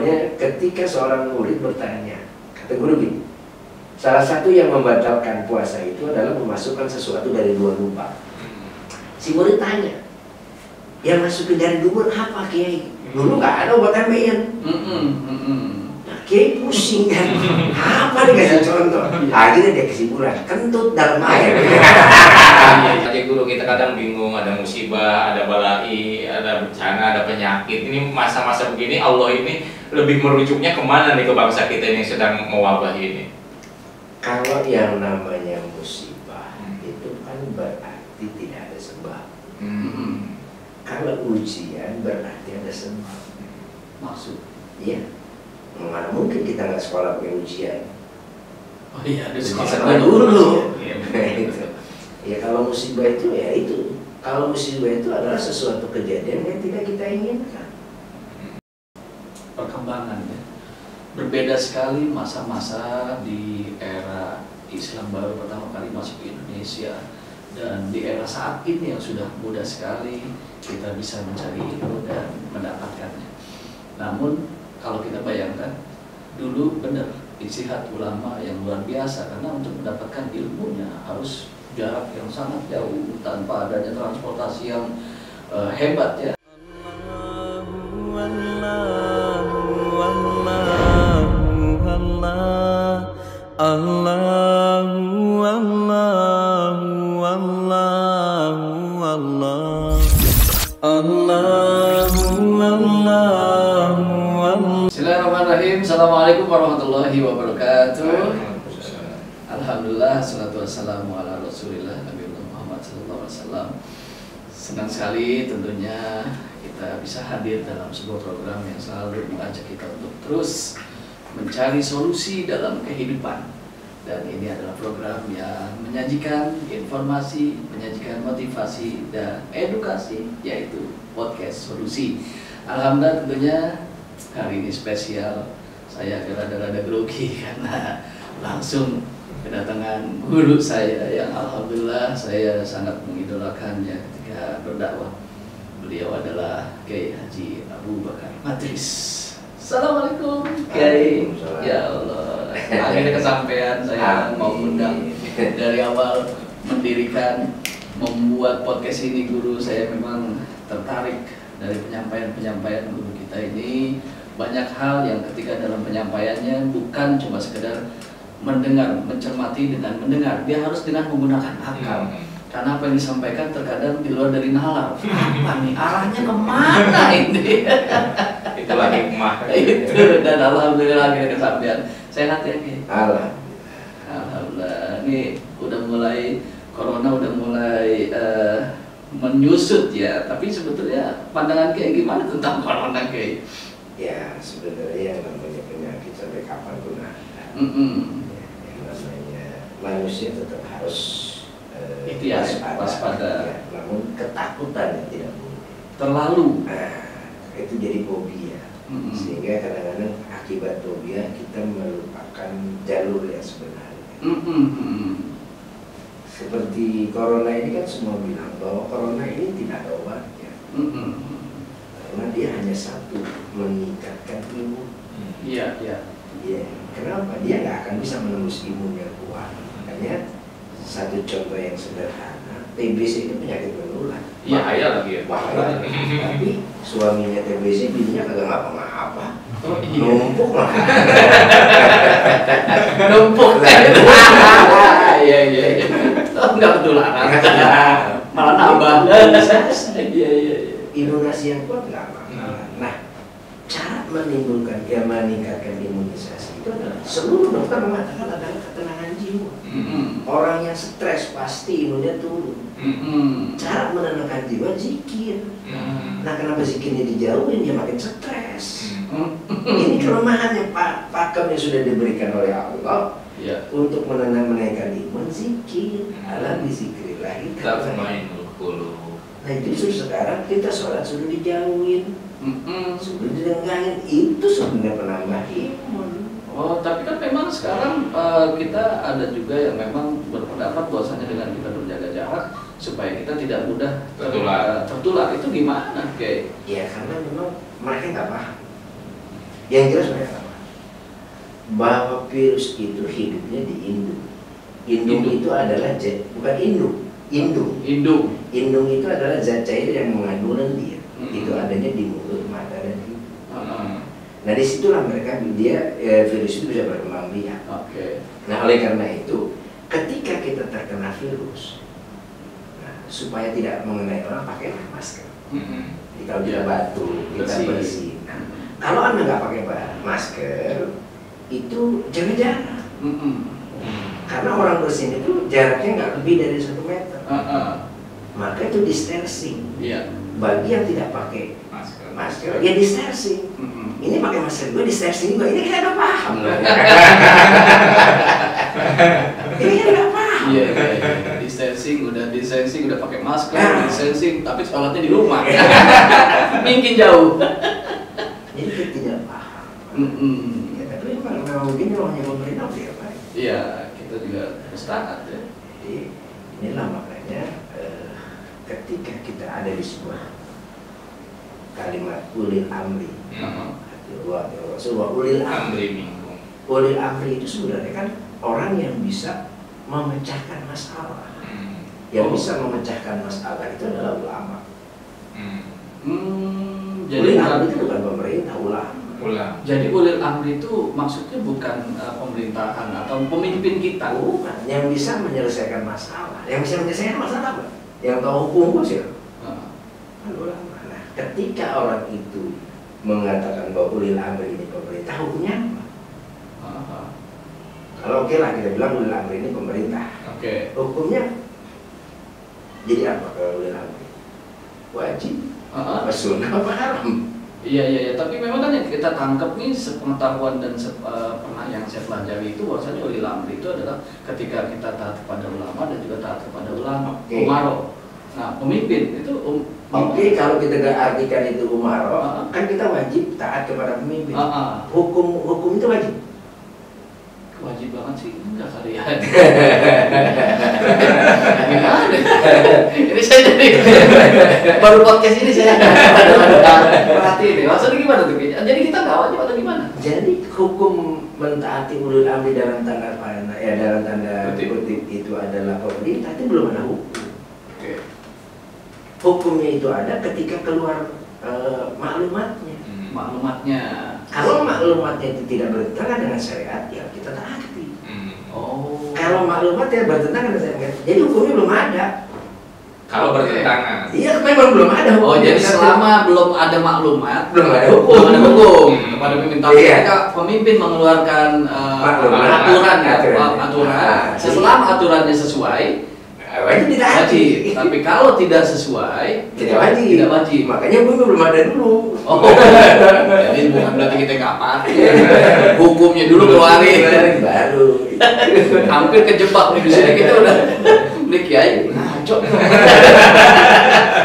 Makanya ketika seorang murid bertanya, kata guru gini, salah satu yang membatalkan puasa itu adalah memasukkan sesuatu dari luar lupa. Si murid tanya, yang masukin dari luar apa Kiai? Dulu nggak ada obat ambeien. Nah, Kiai pusing kan, apa dikasih contoh? Akhirnya dia kesimpulan, kentut dalam air. Jadi guru kita kadang bingung, ada musibah, ada balai, ada bencana, ada penyakit. Ini masa-masa begini Allah ini lebih merujuknya kemana nih ke bangsa kita yang sedang mewabah ini? Kalau yang namanya musibah itu kan berarti tidak ada sebab. Kalau ujian berarti ada sebab. Maksud? Iya. Mana mungkin kita nggak sekolah pakai ujian? Oh iya, ada Sekolah dulu. Ya kalau musibah itu ya itu. Kalau musibah itu adalah sesuatu kejadian yang tidak kita inginkan. Perkembangan ya. Berbeda sekali masa-masa di era Islam baru pertama kali masuk ke Indonesia dan di era saat ini yang sudah mudah sekali kita bisa mencari ilmu dan mendapatkannya. Namun kalau kita bayangkan dulu benar ijtihad ulama yang luar biasa karena untuk mendapatkan ilmunya harus jarak yang sangat jauh tanpa adanya transportasi yang hebat ya. Bismillahirrahmanirrahim. Assalamualaikum warahmatullahi wabarakatuh. Alhamdulillah, salatu wassalamu ala rasulillah Nabi Muhammad SAW. Senang sekali tentunya kita bisa hadir dalam sebuah program yang selalu mengajak kita untuk terus mencari solusi dalam kehidupan. Dan ini adalah program yang menyajikan informasi, menyajikan motivasi dan edukasi, yaitu podcast solusi. Alhamdulillah tentunya hari ini spesial. Saya rada-rada grogi karena langsung kedatangan guru saya yang alhamdulillah saya sangat mengidolakannya ketika berdakwah. Beliau adalah Kiai Haji Abu Bakar Madris. Assalamualaikum Kiai. Ya Allah, akhirnya kesampaian. Saya mau undang dari awal mendirikan, membuat podcast ini guru saya memang tertarik dari penyampaian guru kita ini. Banyak hal yang ketika dalam penyampaiannya bukan cuma sekedar mendengar, mencermati dengan mendengar, dia harus dengan menggunakan akal. Karena apa yang disampaikan terkadang di luar dari nalar. Apa nih arahnya kemana ini? Itulah hikmah. Itu dan alhamdulillah akhirnya kesampaian. Sehat ya Ki? Alhamdulillah. Ini udah mulai corona udah mulai menyusut ya. Tapi sebetulnya pandangan Ki gimana tentang corona Ki? Ya sebenarnya yang namanya penyakit sampai kapan pun ada. Yang namanya manusia tetap harus waspada. Ya, namun ketakutan yang tidak boleh Terlalu. Nah, itu jadi fobia. Sehingga kadang-kadang akibat fobia kita melupakan jalur yang sebenarnya. Seperti corona ini kan semua bilang bahwa corona ini tidak ada obatnya. Karena dia hanya satu, meningkatkan imun. Iya. Kenapa? Dia nggak akan bisa menembus imun yang kuat. Makanya satu contoh yang sederhana, TBC itu penyakit menular. Bahaya lagi ya. Bahaya. Tapi suaminya TBC, bininya kagak ngapa-ngapa. Oh, iya. Numpuk lah. Numpuk. Iya. Nggak ketularan. Malah nambah. Iya. Imunisasi yang kuat nggak masalah. Nah, cara meningkatkan imunisasi itu adalah seluruh dokter mengatakan adalah ketenangan jiwa. Orang yang stres pasti imunnya turun. Cara menenangkan jiwa zikir. Nah, kenapa zikirnya dijauhin? Dia makin stres. Ini kelemahannya pakem yang sudah diberikan oleh Allah untuk menaikkan imun. Zikir, ala bizikrillah Kita main dulu. Nah justru sekarang kita sholat sudah dijauhin, sudah direnggahin, itu sebenarnya penambah imun. Oh, tapi kan memang sekarang kita ada juga yang memang berpendapat bahwasanya dengan kita berjaga jarak supaya kita tidak mudah tertular. Itu gimana, Kiai? Ya karena memang mereka nggak paham. Yang jelas mereka apa? Bahwa virus itu hidupnya di indung. Indung itu adalah bukan indung, indung. Indung itu adalah zat cair yang mengandung lendir. Itu adanya di mulut, mata, dan hidung. Nah disitulah virus itu bisa berkembang biak. Nah oleh karena itu, ketika kita terkena virus, supaya tidak mengenai orang, pakai masker. Jadi kalau kita batuk, kita bersih. Nah, kalau Anda nggak pakai masker, itu jaga jarak. Karena orang bersin itu jaraknya nggak lebih dari 1 meter. Maka itu distancing. Bagi yang tidak pakai masker, dia distancing. Ini pakai masker gue distancing juga. Ini kita nggak paham. Ini kita nggak paham. Distancing udah pakai masker, distancing, tapi sholatnya di rumah. Mungkin jauh. Jadi kita tidak paham. Ya, tapi memang begini orangnya pemerintah ya Pak. Iya, kita juga harus taat ya. Jadi inilah makanya ketika kita ada di sebuah kalimat ulil amri, ulil amri minkum. Ulil amri itu sebenarnya kan orang yang bisa memecahkan masalah. Yang bisa memecahkan masalah itu adalah ulama. Jadi ulil amri itu bukan pemerintah, ulama. Jadi ulil amri itu maksudnya bukan pemerintahan atau pemimpin kita. Bukan, yang bisa menyelesaikan masalah. Yang bisa menyelesaikan masalah apa? Yang tahu hukum sih. Ulama. Nah, ketika orang itu mengatakan bahwa ulil amri ini pemerintah, hukumnya apa? Kalau oke lah kita bilang ulil amri ini pemerintah. Hukumnya jadi apa kalau ulil amri? Wajib? Apa sunnah? Apa haram? Iya, tapi memang kan yang kita tangkap nih sepengetahuan dan pernah yang saya pelajari itu bahwasanya ulil amri itu adalah ketika kita taat kepada ulama dan juga taat kepada ulama. Umaro. Nah, pemimpin itu kalau kita nggak artikan itu umaro, kan kita wajib taat kepada pemimpin. Hukum itu wajib. Wajib banget sih, enggak kali ya. Gimana? Ini saya jadi baru podcast ini saya perhatiin nih. Maksudnya gimana tuh? Jadi kita nggak wajib atau gimana? Jadi hukum mentaati ulul amri dalam tanda kutip itu adalah pemerintah, itu belum ada hukum. Hukumnya itu ada ketika keluar maklumatnya. Kalau maklumatnya itu tidak bertentangan dengan syariat, ya kita taati. Kalau maklumatnya bertentangan dengan syariat, jadi hukumnya belum ada. Kalau bertentangan. Iya, memang belum ada hukum. Jadi selama belum ada maklumat, belum ada hukum. Kepada pemimpin. Tapi ketika pemimpin mengeluarkan aturan, selama aturannya sesuai, wajib ditaati. Tapi kalau tidak sesuai, tidak wajib. Makanya hukumnya belum ada dulu. Jadi bukan berarti kita nggak patuh. Hukumnya dulu keluarin. Baru. Hampir kejebak di sini kita udah beli kiai ngaco.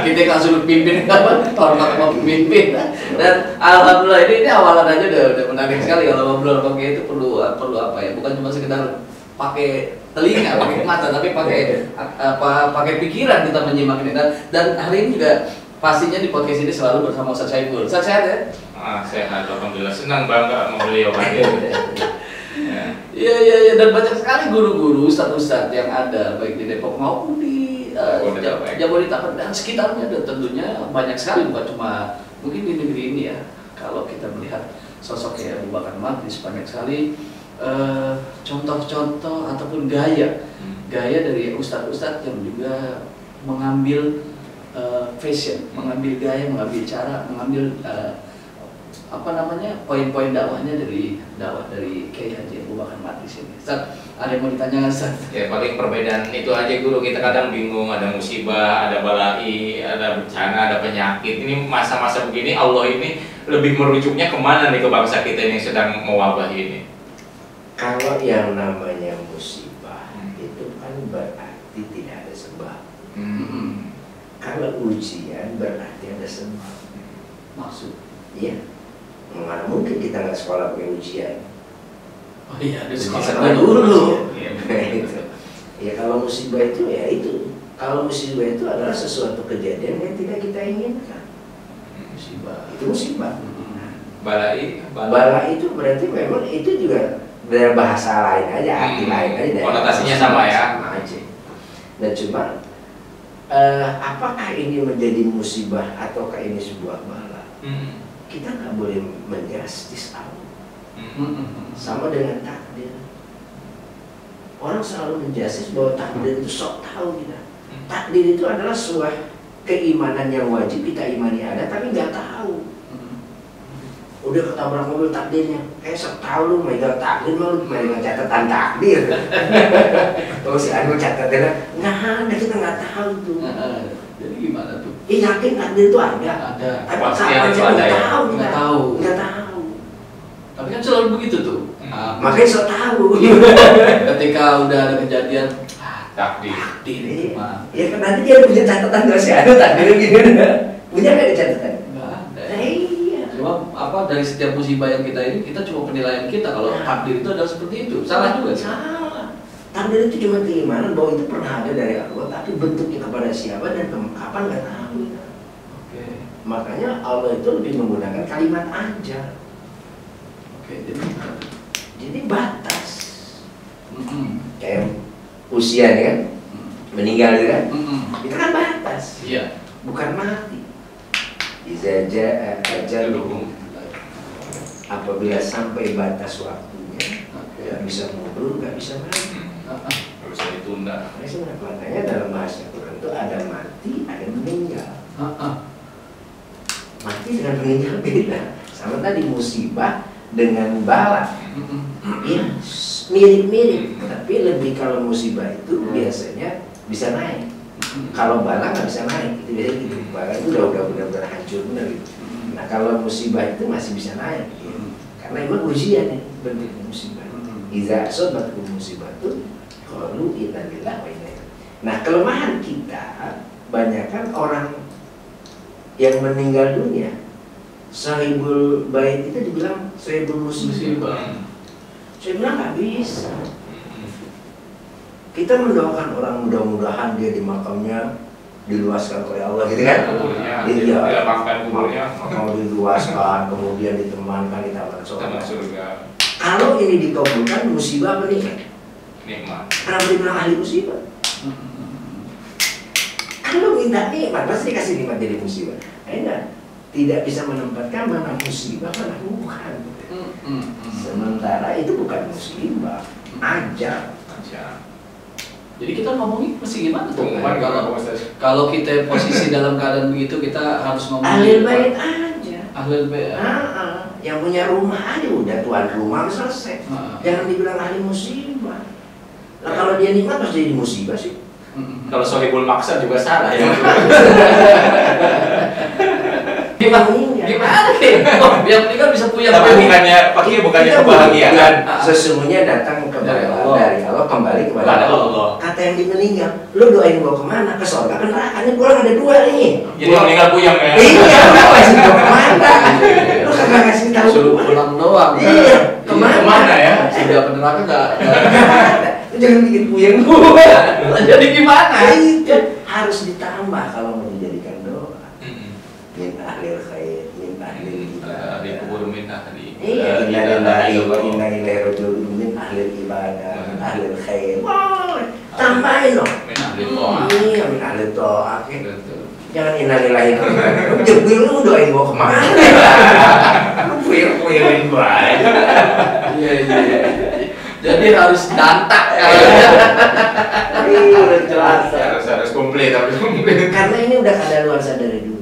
Kita langsung pimpin hormat sama pemimpin. Dan alhamdulillah ini awalan aja udah menarik sekali. Kalau ngobrol pakai itu perlu apa ya? Bukan cuma sekedar pakai telinga, pakai mata, tapi pakai pikiran kita menyimak ini. Dan hari ini juga pastinya di podcast ini selalu bersama Ustaz Saiful. Ustaz sehat ya? Sehat, alhamdulillah. Senang bangga sama beliau hadir. Iya, dan banyak sekali guru-guru, ustadz-ustadz yang ada baik di Depok maupun di Jabodetabek dan sekitarnya, dan tentunya banyak sekali, bukan cuma mungkin di negeri ini ya. Kalau kita melihat sosok kayak Abu Bakar Madris, banyak sekali contoh-contoh ataupun gaya dari ustadz-ustadz yang juga mengambil fashion, mengambil gaya, mengambil cara, mengambil poin-poin dakwahnya dari Kiai Haji Abu Bakar Madris ini. Ustaz, ada yang mau ditanyakan Ustaz? Ya paling perbedaan itu aja guru, kita kadang bingung, ada musibah, ada balai, ada bencana, ada penyakit. Ini masa-masa begini Allah ini lebih merujuknya kemana nih ke bangsa kita yang sedang mewabah ini? Kalau yang namanya musibah itu kan berarti tidak ada sebab. Kalau ujian berarti ada sebab. Maksud? Iya. Mana mungkin kita nggak sekolah pakai ujian? Oh iya, ada sekolah dulu. Ya kalau musibah itu ya itu. Kalau musibah itu adalah sesuatu kejadian yang tidak kita inginkan. Musibah. Itu musibah. Bala itu berarti memang itu juga dari bahasa lain aja, arti lain aja. Konotasinya sama ya. Sama aja. Nah cuma apakah ini menjadi musibah ataukah ini sebuah bala? Kita nggak boleh menjustis Allah. Sama dengan takdir. Orang selalu menjustis bahwa takdir itu sok tahu kita. Takdir itu adalah sebuah keimanan yang wajib kita imani ada, tapi nggak tahu. Udah ketabrak mobil takdirnya, sok tahu lu megang takdir, lu megang catatan takdir. Oh si Anu catatannya, nah ada kita nggak tahu tuh. Jadi gimana tuh? Yakin takdir itu ada. Tapi kapan aja nggak tahu. Tapi kan selalu begitu tuh. Makanya sok tahu. Ketika udah ada kejadian, takdir. Ya kan nanti dia punya catatan nggak sih? Anu takdir gini, punya nggak ada catatan? Nggak ada. Cuma apa dari setiap musibah yang kita ini, kita cuma penilaian kita kalau takdir itu adalah seperti itu. Salah juga sih. Salah. Takdir itu cuma keimanan bahwa itu pernah ada dari Allah, tapi bentuknya kepada siapa dan kapan nggak tahu. Oke. Makanya Allah itu lebih menggunakan kalimat aja. Oke, jadi batas. Kayak usia nih kan, meninggal kan, itu kan batas. Iya. Bukan mati. Izaja ajaluhum, apabila sampai batas waktunya, nggak bisa mundur, nggak bisa mati, nggak bisa ditunda. Makanya dalam bahasa Quran itu ada mati, ada meninggal. Mati dengan meninggal beda. Sama tadi musibah dengan bala, ya mirip-mirip, tapi lebih kalau musibah itu biasanya bisa naik. Kalau bala nggak bisa naik, itu biasanya gitu. Bala itu udah benar-benar hancur benar gitu. Nah kalau musibah itu masih bisa naik, gitu. Karena emang ujian ya bentuknya musibah. Iza sobatku musibah itu kalau inna lillahi wa inna ilaihi. Nah kelemahan kita banyakkan orang yang meninggal dunia, sahibul bait itu dibilang sahibul musibah. Saya bilang nggak bisa. Kita mendoakan orang mudah-mudahan dia di makamnya diluaskan oleh Allah gitu kan? Iya. Kuburnya mau diluaskan, kemudian ditemankan di taman surga. Kalau ini dikabulkan musibah meningkat. Nikmat. Kenapa dibilang ahli musibah? Kalau minta nikmat pasti dikasih nikmat jadi musibah. Enggak, tidak bisa menempatkan mana musibah mana bukan. Sementara itu bukan musibah, ajar. Jadi kita ngomongin mesti gimana tuh? Kalau kita posisi dalam keadaan begitu, kita harus ngomongin ahlul bait aja. Ahlul bait. Yang punya rumah aja udah tuan rumah selesai. Jangan dibilang ahli musibah. Nah kalau dia nikmat pasti jadi musibah sih. Kalau sohibul maksad juga salah ya. Gimana sih? Yang meninggal bisa punya. Tapi bukannya kebahagiaan. Sesungguhnya datang kepada dari Allah, kembali kepada Allah. Kata yang meninggal, lu doain gua kemana? Ke surga, ke neraka. Ini pulang ada dua nih. Jadi yang meninggal puyeng ya. Iya, lu kasih gua kemana? Lu kagak kasih tahu. Suruh pulang doang. Iya, kemana ya? Sudah ke neraka nggak? Lu jangan bikin puyeng gua. Jadi gimana? Itu harus ditambah kalau mau dijadikan doa. Min ahlil khair, min ahlil ibadah. Ahli kubur min ahli. Iya, inna lillahi wa inna ilaihi raji'un, min ahlil ibadah, min ahlil khair. Wah, tambahin dong. Min ahli to'ah. Iya, min ahlil to'ah. Jangan inna lillahi wa inna ilaihi raji'un. Jebul lu doain gua kemana? Lu puyeng-puyengin gua aja. Iya. Jadi harus dantak kalau udah jelas. Harus komplit. Karena ini udah kadaluarsa dari dulu.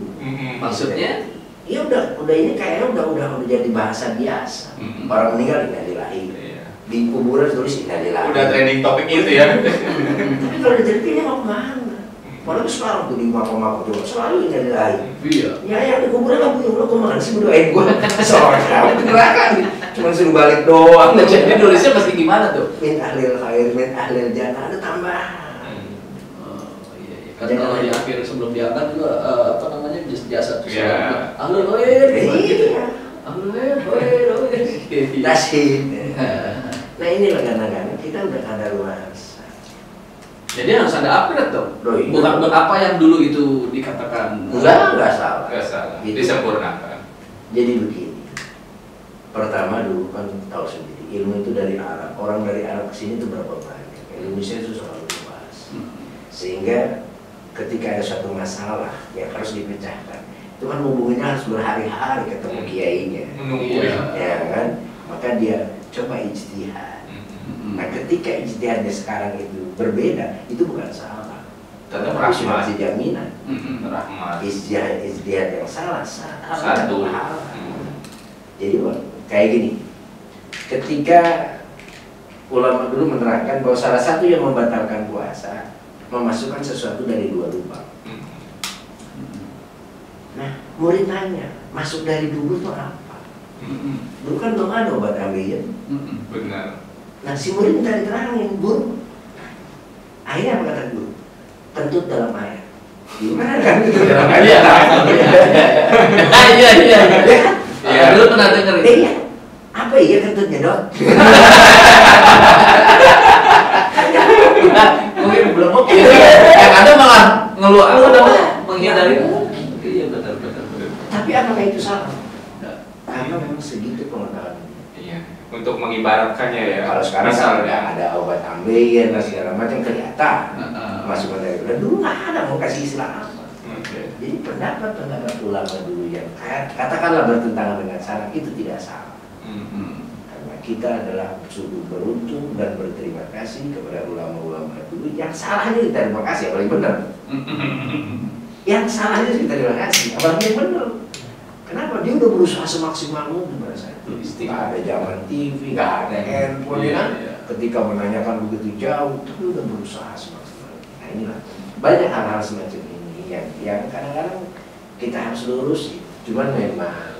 Maksudnya? Iya udah ini kayaknya udah jadi bahasa biasa. Orang meninggal innalillahi. Di kuburan tulis innalillahi. Udah trending topik itu ya. Tapi kalau jadi ini mau kemana? Padahal selalu tuh di makam-makam juga selalu innalillahi. Iya. Ya yang di kuburan nggak punya lo kemana sih berdoain gua? Soalnya gerakan. Cuma suruh balik doang. Jadi nulisnya pasti gimana tuh? Min ahlil khair, min ahlil jannah, ada tambahan. Kan kalau di akhir sebelum diangkat juga apa namanya biasa tuh ahlul khair. Iya. Ahlul khair. Tasih. Nah inilah kadang-kadang kita udah kadaluarsa. Jadi harus ada upgrade dong. Bukan apa yang dulu itu dikatakan. Enggak salah. Enggak salah. Gitu. Disempurnakan. Jadi begini. Pertama dulu kan tahu sendiri, ilmu itu dari Arab. Orang dari Arab ke sini itu berapa banyak. Indonesia itu selalu luas. Sehingga ketika ada suatu masalah yang harus dipecahkan, itu kan hubungannya harus berhari-hari ketemu kiainya. Ya kan? Maka dia coba ijtihad. Nah, ketika ijtihadnya sekarang itu berbeda, itu bukan salah. Tetap tapi sudah rahmat. kasih jaminan. Rahmat. Ijtihad yang salah Satu. Jadi kayak gini, ketika ulama dulu menerangkan bahwa salah satu yang membatalkan puasa memasukkan sesuatu dari 2 lubang. Nah, murid nanya, masuk dari dubur itu apa? Dulu kan belum ada obat ambeien. Benar. Nah, si murid minta diterangin, guru. Akhirnya apa kata guru? Kentut dalam air. Gimana kan kentut dalam air? Iya. Dulu pernah denger itu. Iya. Apa iya kentutnya, Dok? Mungkin belum oke. Yang ada malah ngeluh aku udah menghindari. Iya betul. Tapi apakah itu salah? Karena memang segitu pengetahuan. Iya. Untuk mengibaratkannya ya. Kalau sekarang misalnya ada obat ambeien dan segala macam kelihatan. Masukan dari dulu nggak ada mau kasih istilah apa. Jadi pendapat ulama dulu yang katakanlah bertentangan dengan syarah itu tidak salah. Karena kita adalah sungguh beruntung dan berterima kasih kepada ulama-ulama dulu yang salahnya kita terima kasih, apalagi benar. Yang salahnya kita terima kasih, apalagi yang benar. Kenapa? Dia udah berusaha semaksimal mungkin pada saat itu. Nggak ada zaman TV, nggak ada handphone, ya kan? Ketika menanyakan begitu jauh, tapi udah berusaha semaksimal. Nah inilah banyak hal-hal semacam ini yang kadang-kadang kita harus lurusin. Cuman memang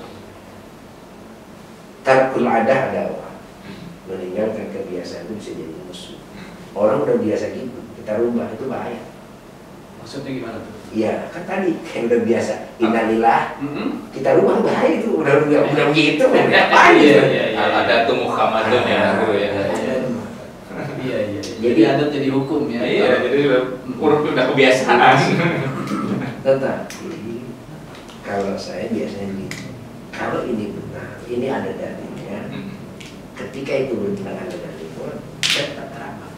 tarkul adah ada orang meninggalkan kebiasaan itu bisa jadi musuh. Orang udah biasa gitu, kita rubah itu bahaya. Maksudnya gimana tuh? Iya, kan tadi kayak udah biasa innalillah, kita rubah bahaya itu udah gitu, ngapain? Iya. Ada tuh Muhammadun ya, guru ya. Iya. Jadi adat jadi hukum ya. Iya, jadi udah kebiasaan. Tetapi kalau saya biasanya gitu, kalau ini benar, ini ada dalilnya. Ketika itu bertentangan dengan lingkungan, saya tetap teramat.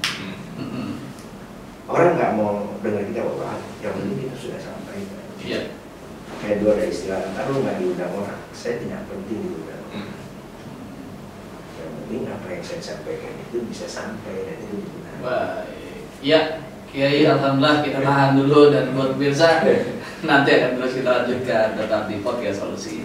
Orang nggak mau dengar kita bahwa yang penting kita sudah sampai. Iya. Kayak dua ada istilah, ntar lu nggak diundang orang, saya tidak penting diundang. Yang penting apa yang saya sampaikan itu bisa sampai dan itu benar. Baik. Ya, Kiai, alhamdulillah kita tahan dulu dan buat pemirsa nanti akan terus kita lanjutkan tetap di podcast Solusi.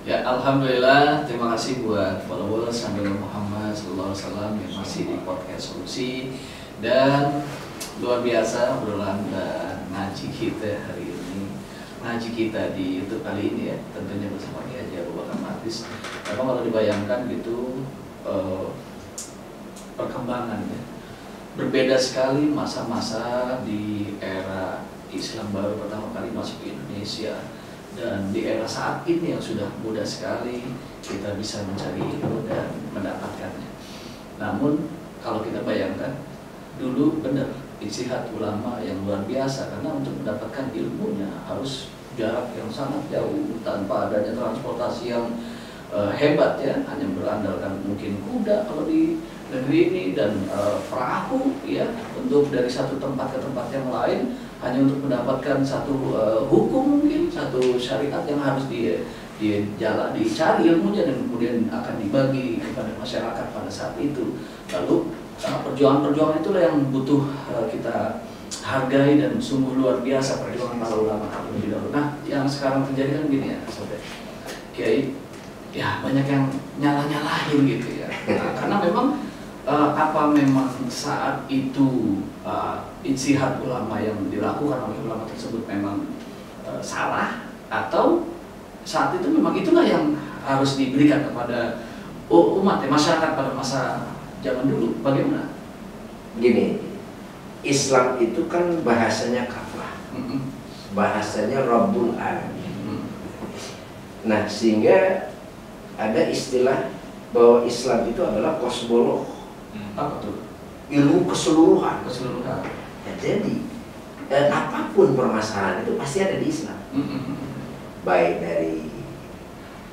Ya, alhamdulillah, terima kasih buat followers Nabi Muhammad SAW yang masih di podcast Solusi. Dan luar biasa obrolan dan ngaji kita hari ini, ngaji kita di YouTube kali ini ya, tentunya bersama Kiai Haji Abu Bakar Matis. Memang kalau dibayangkan gitu perkembangannya berbeda sekali masa-masa di era Islam baru pertama kali masuk ke Indonesia dan di era saat ini yang sudah mudah sekali kita bisa mencari ilmu dan mendapatkannya. Namun kalau kita bayangkan dulu benar ijtihad ulama yang luar biasa, karena untuk mendapatkan ilmunya harus jarak yang sangat jauh tanpa adanya transportasi yang hebat ya, hanya berandalkan mungkin kuda kalau di negeri ini dan perahu ya untuk dari satu tempat ke tempat yang lain hanya untuk mendapatkan satu hukum mungkin satu syariat yang harus dicari ilmunya dan kemudian akan dibagi kepada masyarakat pada saat itu. Lalu perjuangan-perjuangan itulah yang butuh kita hargai dan sungguh luar biasa perjuangan para ulama lebih dahulu. Nah, yang sekarang terjadi kan gini ya, Sobat Kiai, ya banyak yang nyalah-nyalahin gitu ya. Karena memang apa memang saat itu ijtihad ulama yang dilakukan oleh ulama tersebut memang salah, atau saat itu memang itulah yang harus diberikan kepada umat ya, masyarakat pada masa zaman dulu. Bagaimana? Gini, Islam itu kan bahasanya kafah, bahasanya Rabbul Alamin. Nah, sehingga ada istilah bahwa Islam itu adalah kosmolog, Apa tuh? ilmu keseluruhan. Keseluruhan. Nah, jadi apapun permasalahan itu pasti ada di Islam. Baik dari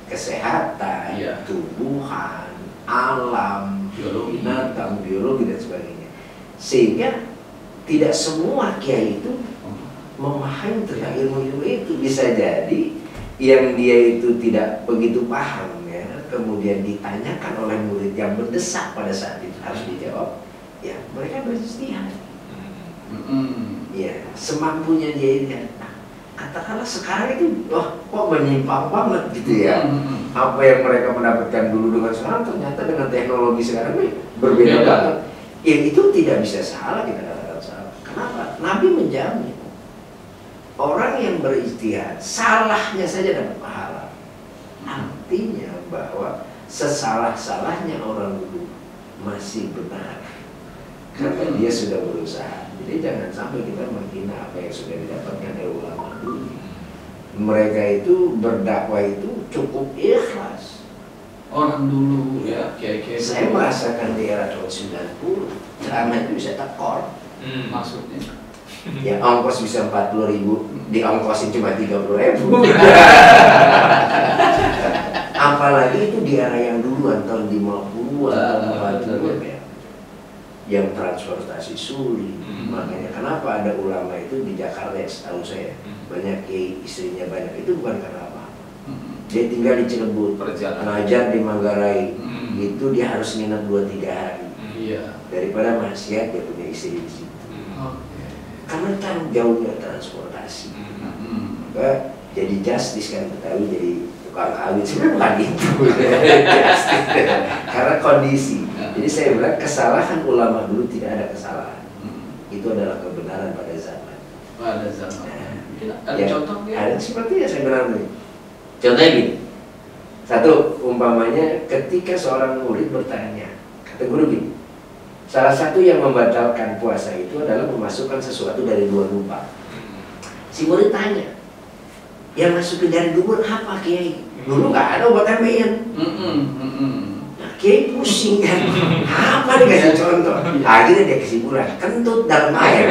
kesehatan, Iya. tumbuhan, alam, Biologi. binatang, biologi dan sebagainya. Sehingga tidak semua kiai itu memahami tentang ilmu-ilmu itu. Bisa jadi yang dia itu tidak begitu paham ya, kemudian ditanyakan oleh murid yang mendesak pada saat itu harus dijawab, ya mereka berijtihad. Ya, semampunya dia. Nah, katakanlah sekarang itu, wah kok menyimpang banget gitu ya. Apa yang mereka mendapatkan dulu dengan sekarang ternyata dengan teknologi sekarang ini berbeda banget. Ya itu tidak bisa salah, kita katakan salah. Kenapa? Nabi menjamin orang yang berijtihad salahnya saja dapat pahala. Artinya bahwa sesalah-salahnya orang dulu masih benar karena dia sudah berusaha. Jadi jangan sampai kita menghina apa yang sudah didapatkan oleh ulama dulu. Mereka itu berdakwah itu cukup ikhlas. Orang dulu ya, kiai-kiai. Saya merasakan di era tahun 90 ceramah itu bisa tekor. Maksudnya. Ya ongkos bisa 40.000, diongkosin cuma 30.000. Apalagi itu di era yang duluan tahun 50-an, tahun 40-an ya. Yang transportasi sulit. Makanya kenapa ada ulama itu di Jakarta ya, setahu saya banyak kiai istrinya banyak, itu bukan karena apa. Dia tinggal di Cilebut, ngajar di Manggarai, itu dia harus nginep 2-3 hari. Daripada maksiat dia punya istri di situ. Karena kan jauhnya transportasi. Maka jadi justice kan Betawi jadi tukang kawin, sebenarnya bukan itu. Karena kondisi. Jadi saya bilang kesalahan ulama dulu tidak ada kesalahan. Itu adalah kebenaran pada zaman. Pada zaman. Ada Ya, contohnya? ada seperti yang saya bilang tadi. Contohnya gini. Satu, umpamanya ketika seorang murid bertanya, kata guru gini, salah satu yang membatalkan puasa itu adalah memasukkan sesuatu dari luar lupa. Si murid tanya, yang masukin dari dubur apa Kiai? Dulu nggak ada obat ambeien. Nah, Kiai pusing kan, apa dikasih contoh? Akhirnya dia kesimpulan, kentut dalam air.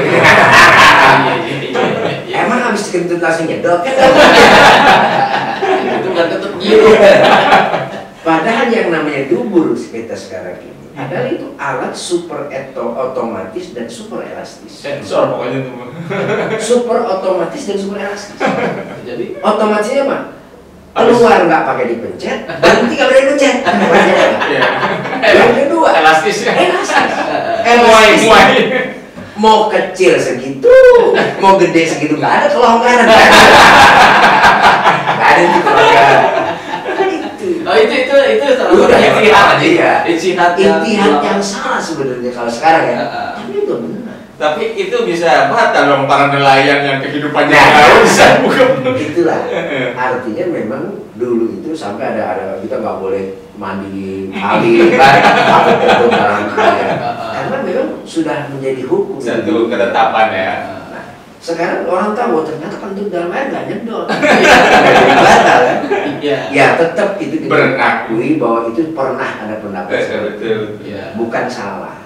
Emang habis kentut langsung nyedot kan? Itu kan tetap gitu. Padahal yang namanya dubur kita sekarang ini adalah itu alat super otomatis dan super elastis. Sensor pokoknya itu. Super otomatis dan super elastis. Jadi Otomatisnya apa? Keluar nggak pakai dipencet, berhenti nggak boleh dipencet. Yang kedua, Elastis. elastis. Muai. Mau kecil segitu, mau gede segitu, nggak ada kelonggaran. Nggak ada itu kelonggaran. oh itu salah satu ijtihad. Iya. Ijtihad yang salah sebenarnya kalau sekarang ya. Tapi itu benar. Tapi itu bisa batal dong para nelayan yang kehidupannya Nah, bisa bukan. Itulah. Artinya memang dulu itu sampai ada kita nggak boleh mandi di kali kan, atau dalam air. Karena memang sudah menjadi hukum. Satu ketetapan ya. Nah, sekarang orang tahu ternyata kentut dalam air nggak nyedot. Jadi batal kan? Iya. Ya tetap itu kita Berenang. akui bahwa itu pernah ada pendapat seperti itu. Betul. Iya. Bukan salah.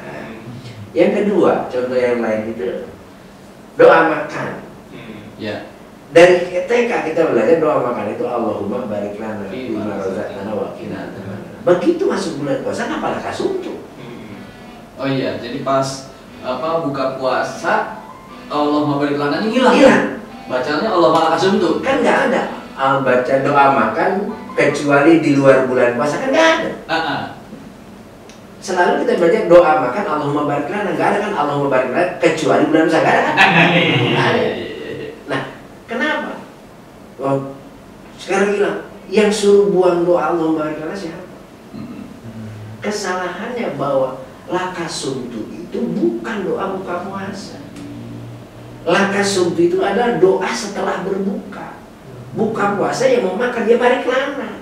Yang kedua, contoh yang lain itu doa makan. Ya. Dari TK kita belajar doa makan itu Allahumma barik lana fima razaqtana wa qina adzabannar. Begitu masuk bulan puasa apalah kasuntu. Oh iya, jadi pas buka puasa Allah barik lana ini hilang. Hilang. Bacanya Allah malah kasumtu. Kan nggak ada baca doa makan kecuali di luar bulan puasa, kan nggak ada. Selalu kita belajar doa makan Allahumma barik lana, nggak ada kan Allahumma barik lana kecuali bulan puasa, nggak ada kan? Nggak ada. Nah, kenapa? Oh, sekarang hilang. Yang suruh buang doa Allahumma barik lana siapa? Kesalahannya bahwa lakasumtu itu bukan doa buka puasa. Lakasumtu itu adalah doa setelah berbuka. Buka puasa yang mau makan dia barik lana.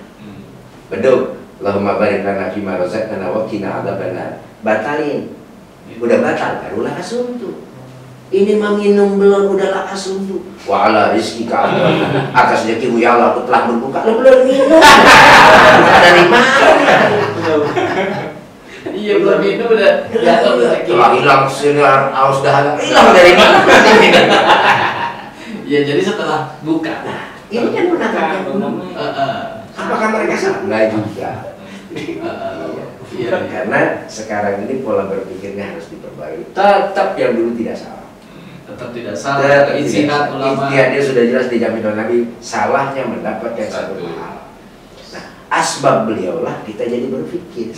Betul. Allahumma barik lana fima razaqtana wa qina adzabannar. Batalin. Udah batal baru lakasumtu. Ini mah minum belum udah lakas untuk. Wala rizki kamu atas rezekimu ya Allah, aku telah berbuka. Lo belum minum. Dari mana? Iya belum minum udah jatuh rezeki. Telah hilang sinar aus dahaga. Hilang dari mana? Iya jadi setelah buka. Ini kan menangkap. Apakah mereka salah? Enggak juga. Iya. Karena sekarang ini pola berpikirnya harus diperbaiki. Tetap yang dulu tidak salah. Tetap tidak salah. Ijtihad ulama. Ijtihadnya sudah jelas dijamin oleh Nabi. Salahnya mendapatkan satu hal. Nah, asbab beliaulah kita jadi berpikir.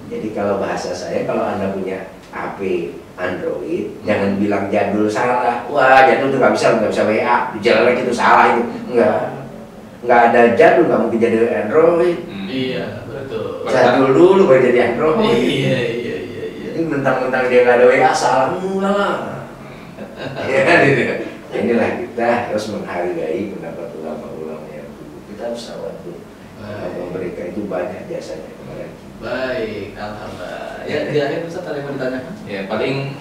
Jadi kalau bahasa saya, kalau Anda punya HP Android, jangan bilang jadul salah. Wah, jadul itu nggak bisa WA, jelek itu salah itu. Nggak ada jadul, nggak mungkin jadi Android. Iya, betul. Jadul dulu baru jadi Android. Iya. Ini mentang-mentang dia nggak ada WA, salah enggak lah. Ya, gitu. Inilah kita harus menghargai pendapat ulama-ulama yang dulu. Kita harus tawadhu. Mereka itu banyak jasanya kepada kita. Baik, alhamdulillah. Ya, di akhir Ustaz ada yang mau ditanyakan? Ya paling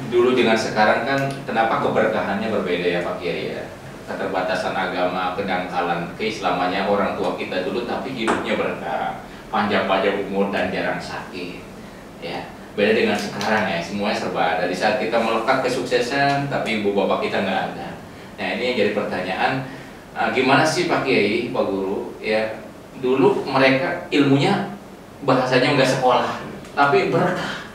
dulu dengan sekarang kan kenapa keberkahannya berbeda ya Pak Kiai ya. Keterbatasan agama, kedangkalan keislamannya orang tua kita dulu tapi hidupnya berkah, panjang-panjang umur dan jarang sakit. Ya, beda dengan sekarang ya, semuanya serba ada. Di saat kita melekat kesuksesan tapi ibu bapak kita nggak ada. Nah, ini yang jadi pertanyaan, gimana sih Pak Kiai, Pak Guru ya, dulu mereka ilmunya bahasanya nggak sekolah tapi berkah.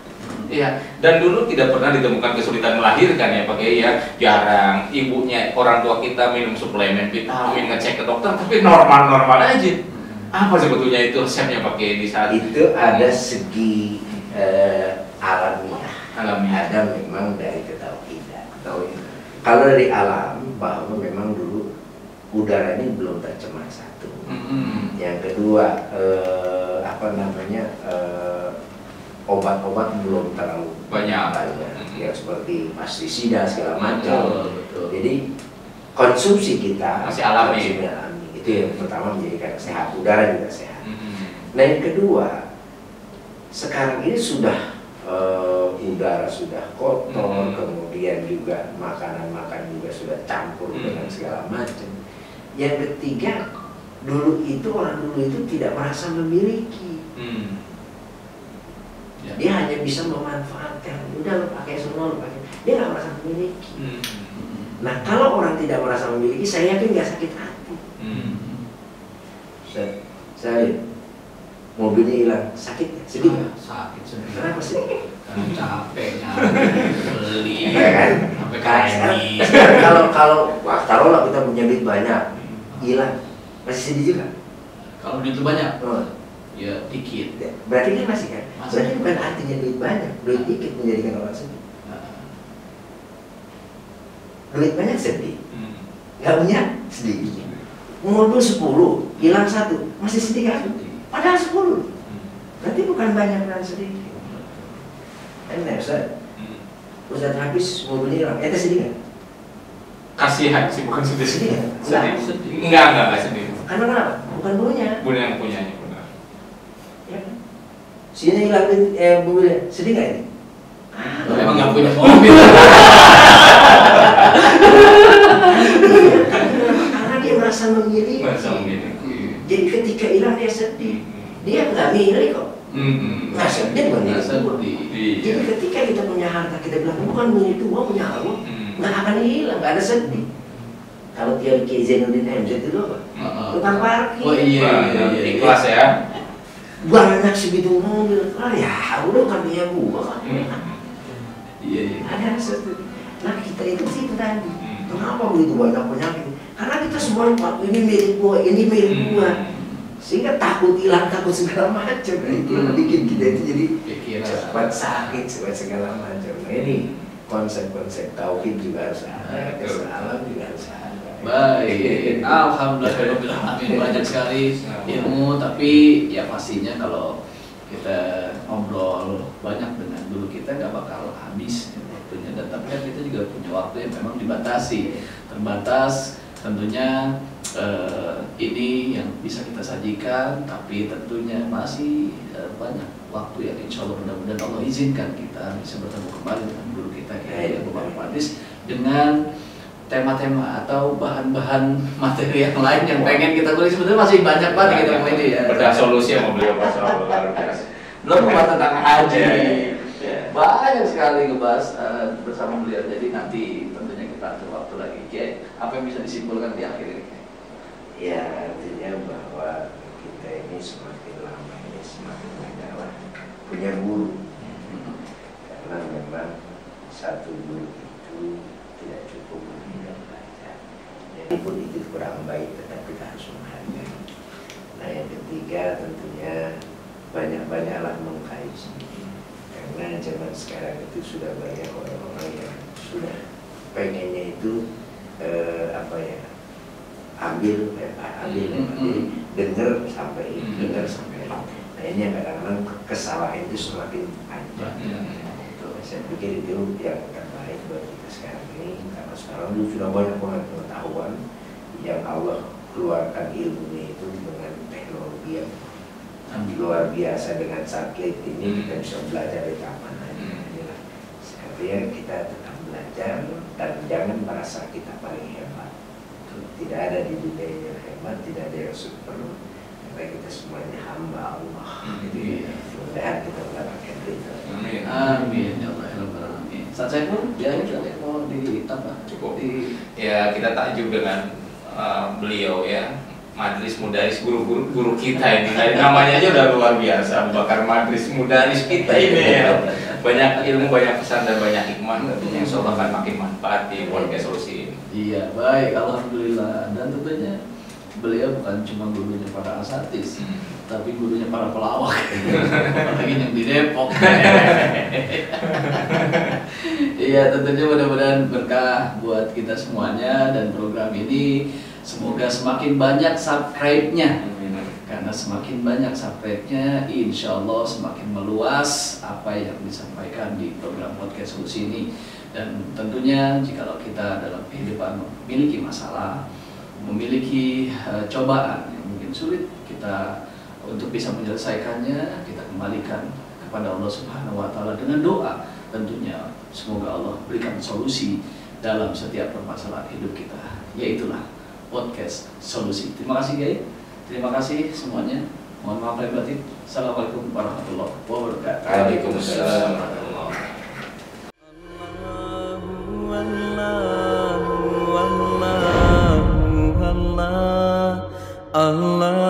Ya, dan dulu tidak pernah ditemukan kesulitan melahirkan ya Pak Kiai ya. Jarang ibunya, orang tua kita minum suplemen vitamin, ngecek ke dokter tapi normal-normal aja. Apa sebetulnya itu resepnya Pak Kiai di saat itu? Ada segi alamiah. Alamiah. Ada memang dari ketauhidan. Kalau dari alam bahwa memang dulu udara ini belum tercemar satu. Yang kedua obat-obat belum terlalu banyak. Ya seperti pestisida segala macam. Betul. Jadi konsumsi kita masih alami. Itu yang pertama menjadikan sehat, udara juga sehat. Nah yang kedua, sekarang ini sudah udara sudah kotor, kemudian juga makanan juga sudah campur dengan segala macam. Yang ketiga, orang dulu itu tidak merasa memiliki. Ya. Dia hanya bisa memanfaatkan. Udah lo pakai semua, lo pakai. Dia nggak merasa memiliki. Nah kalau orang tidak merasa memiliki, saya yakin nggak sakit hati. Saya lihat mobilnya hilang, sakit nggak? Sedih nggak? Sakit sedih. Kenapa sedih? Karena capek beli. Ya kan? Sampai Sekarang taruhlah kita punya duit banyak, hilang, masih sedih juga. Kalau duit itu banyak, Oh. ya dikit. Berarti kan masih kan? Masih. Berarti bukan artinya duit banyak, duit dikit menjadikan orang sedih. Duit banyak sedih, nggak punya sedih. Mobil 10, hilang 1, masih sedih kan? Padahal 10. Berarti bukan banyak dan sedikit. Enak Ustaz habis mobilnya hilang, ente sedih nggak? Kasihan sih, bukan sedih. Sedih nggak? Sedih. Enggak sedih. Karena kenapa? Bukan punya. Bukan yang punyanya benar. Ya kan? Sini hilang mobilnya, sedih nggak ini? Memang nggak punya mobil. Karena dia merasa memiliki. Jadi ketika hilang dia sedih. Dia nggak milih kok. Nggak sedih bukan milik gua. Jadi ketika kita punya harta, kita bilang bukan milik gua, punya Allah, nggak akan hilang, nggak ada sedih. Kalau teori Kiai Zainuddin MZ itu apa? Tukang parkir. Oh iya. Ikhlas ya. Banyak segitu mobil, ya udah kan punya gua kan. Iya. Ada sedih. Nah kita itu sih tadi. Kenapa begitu banyak penyakit? Karena kita semua lupa ini milik gua, ini milik gua. Sehingga takut hilang, takut segala macam. Itu yang bikin kita itu jadi cepat sakit, cepat segala macam. Nah, ini konsep-konsep tauhid juga harus ada, kesalahan juga harus ada. Baik, alhamdulillah banyak sekali ilmu, tapi ya pastinya kalau kita ngobrol banyak dengan dulu kita nggak bakal habis waktunya. Dan tapi kan kita juga punya waktu yang memang dibatasi, terbatas tentunya. ini yang bisa kita sajikan, tapi tentunya masih banyak waktu yang insya Allah mudah-mudahan Allah izinkan kita bisa bertemu kembali dengan guru kita Kiai Bapak Madris dengan tema-tema atau bahan-bahan materi yang lain yang pengen kita kulik. Sebenarnya masih banyak banget kita mau ini ya. Bedah solusi yang mau beliau luar biasa. Belum ngebahas tentang haji, banyak sekali ngebahas bersama beliau. Jadi nanti tentunya kita atur waktu lagi. Kiai, apa yang bisa disimpulkan di akhir ini? Ya, artinya bahwa kita ini semakin lama ini semakin banyak punya guru, karena memang satu guru itu tidak cukup untuk kita belajar. Jadi pun itu kurang baik, tetapi kita harus menghargai. Nah, yang ketiga tentunya banyak-banyaklah mengkaji, karena zaman sekarang itu sudah banyak orang-orang yang sudah pengennya itu dengar sampai nah ini yang kadang-kadang kesalahan itu semakin panjang. Saya pikir itu yang terbaik buat kita sekarang ini, karena sekarang itu sudah banyak banget pengetahuan yang Allah keluarkan ilmunya itu dengan teknologi yang luar biasa. Dengan satelit ini kita bisa belajar di kapan aja. Artinya kita tetap belajar dan jangan merasa kita paling hebat. Tidak ada di dunia yang hebat, tidak ada yang super, karena kita semuanya hamba Allah. Jadi mudah-mudahan kita mendapatkan itu. Amin ya Allah ya Rabbal Alamin. Saat saya pun dia mau ditambah cukup. Ya kita takjub dengan beliau ya, Madris Mudaris, guru kita ini. Namanya aja udah luar biasa, Abu Bakar Madris Mudaris kita ini ya. Banyak ilmu, banyak pesan dan banyak hikmah tentunya yang insyaallah akan makin manfaat di podcast solusi ini. Iya, baik, alhamdulillah. Dan tentunya beliau bukan cuma gurunya para asatis, tapi gurunya para pelawak. Apalagi yang di Depok. Iya, tentunya mudah-mudahan berkah buat kita semuanya dan program ini. Semoga semakin banyak subscribe-nya. Karena semakin banyak subscribe-nya, insya Allah semakin meluas apa yang disampaikan di program podcast solusi ini. Dan tentunya jikalau kita dalam kehidupan memiliki masalah, memiliki cobaan yang mungkin sulit kita untuk bisa menyelesaikannya, kita kembalikan kepada Allah Subhanahu wa Ta'ala dengan doa. Tentunya semoga Allah berikan solusi dalam setiap permasalahan hidup kita. Yaitulah podcast solusi. Terima kasih Kiai. Terima kasih semuanya. Mohon maaf lahir batin. Assalamualaikum warahmatullahi wabarakatuh. Waalaikumsalam warahmatullahi Allah